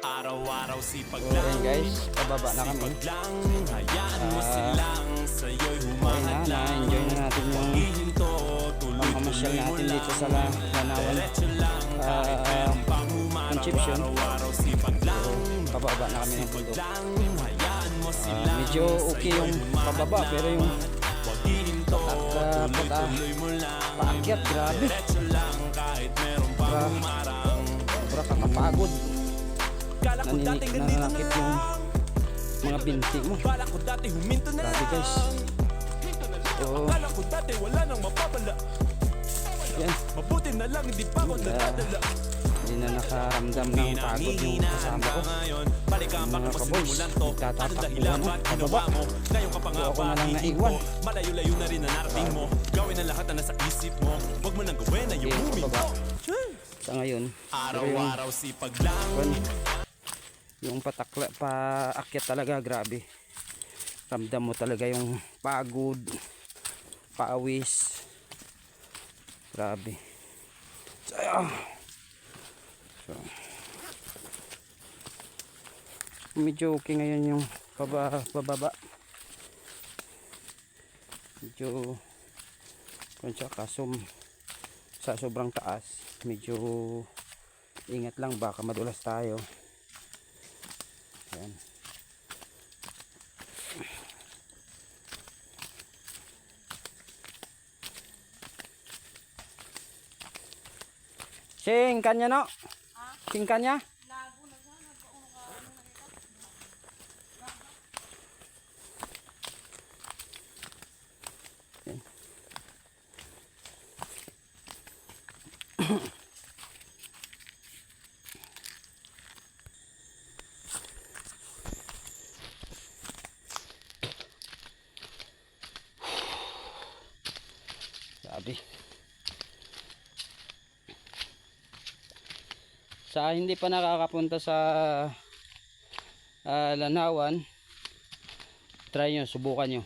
Araw-araw sipag So lang, ayun guys, pababa na kami. sipag lang. Hayaan mo silang sa'yo'y Okay na, humahadlang. na-enjoy na natin yung Ihinto, pamamasyal tuloy-tuloy mo natin dito sa lang. Lanawan Diretso lang, kahit meron pang humaraw. Concepcion. Araw-araw sipag lang, Pababa na kami ng sipag bundok. lang. Hayaan mo silang Medyo okay yung pababa, pero yung Huwag ihinto, tuloy-tuloy mo lang. paakyat, grabe. Diretso lang, kahit meron pang Sobra. humarang. Sobra kakapagod. Kala ko dating ganito na Nananakit yung lang. mga binti mo. Kala ko dati huminto na Grabe, lang. guys. So, Kala ko dati wala nang mapapala. yan. Mabuti na lang hindi pa ako nadadala. Hindi na nakaramdam ng pagod yung kasama ko. Ngayon, balikan pa Mga kung kaboys, simulan to. Ano nagtatakbo dahilan na, ba't pababa. ginawa mo? Ngayon ka pa nga So, ako ba na lang hihinto? naiwan. Malayo-layo na rin na narating mo. Gawin ang lahat na nasa isip mo. Huwag mo nang gawin na yung Okay, huminto. pababa. Sa ngayon, Araw-araw sipag lang. yung patakla, paakyat talaga, grabe. Ramdam mo talaga yung pagod, paawis. Grabe. So, medyo okay ngayon yung pababa. Medyo konsya, kaso sa sobrang taas medyo ingat lang, baka madulas tayo. Ayan. Sing kanya no? Sing kanya? Sabi. Sa hindi pa nakakapunta sa Lanawan, try nyo, subukan nyo.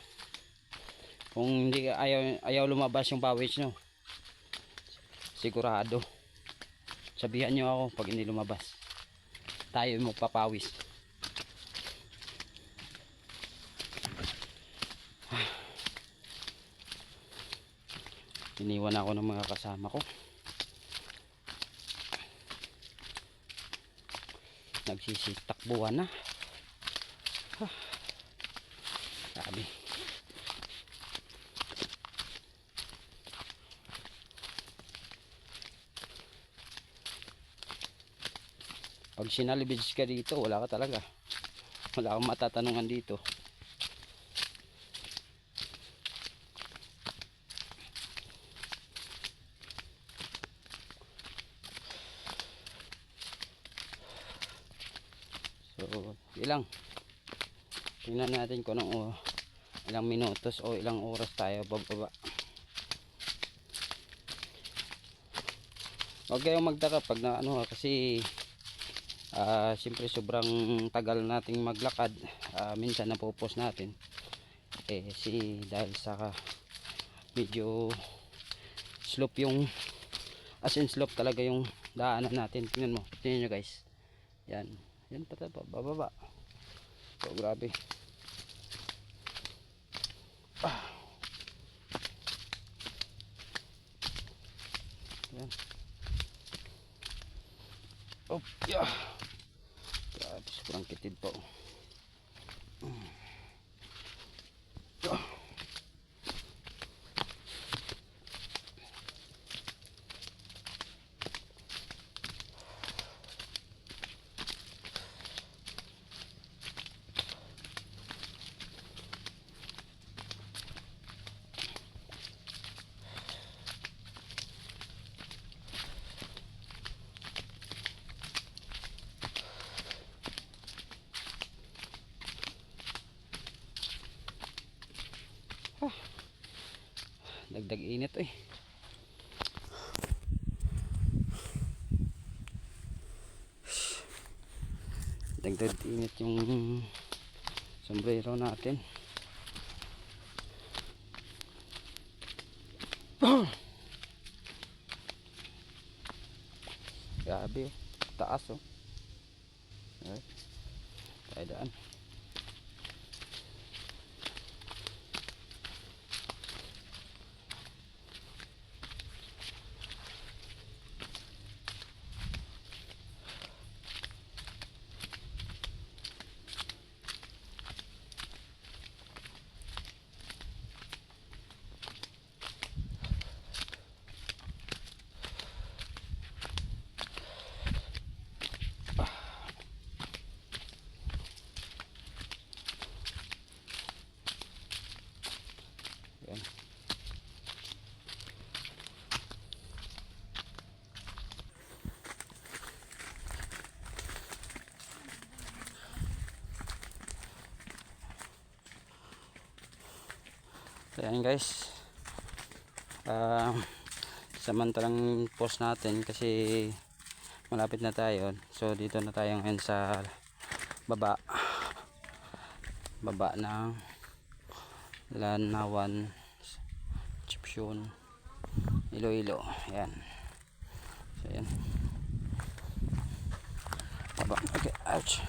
Kung hindi ayaw lumabas yung pawis nyo, sigurado sabihan nyo ako pag hindi lumabas, tayo yung magpapawis. Iniwan ako ng mga kasama ko, nagsisitakbuhan na. Sabi pag sinalibis ka dito, wala ka talaga, wala kang matatanungan dito. So ilang, tingnan natin kung ilang minutos o ilang oras tayo bababa. Huwag kayong magtaka pag na kasi siyempre sobrang tagal nating maglakad, minsan napupos natin dahil sa medyo slope yung slope talaga yung daanan natin. Tingnan nyo guys, yan bababa. So grabe. Yan. Oh, yeah. Grabe, sobrang kitid po. Dagdag init dagdag init yung sombrero natin. Grabe, taas Alright. Tayo daan. Yan. So yan guys, samantalang post natin kasi malapit na tayo, so dito na tayo ngayon sa baba ng Lanawan, Chipsyon, Iloilo. Ayan, so yan, baba. Okay, ouch,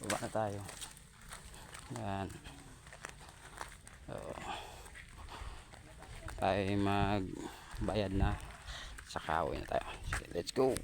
baba na tayo. Ayan, so tayo magbayad na, saka uwi na tayo. Sige, let's go.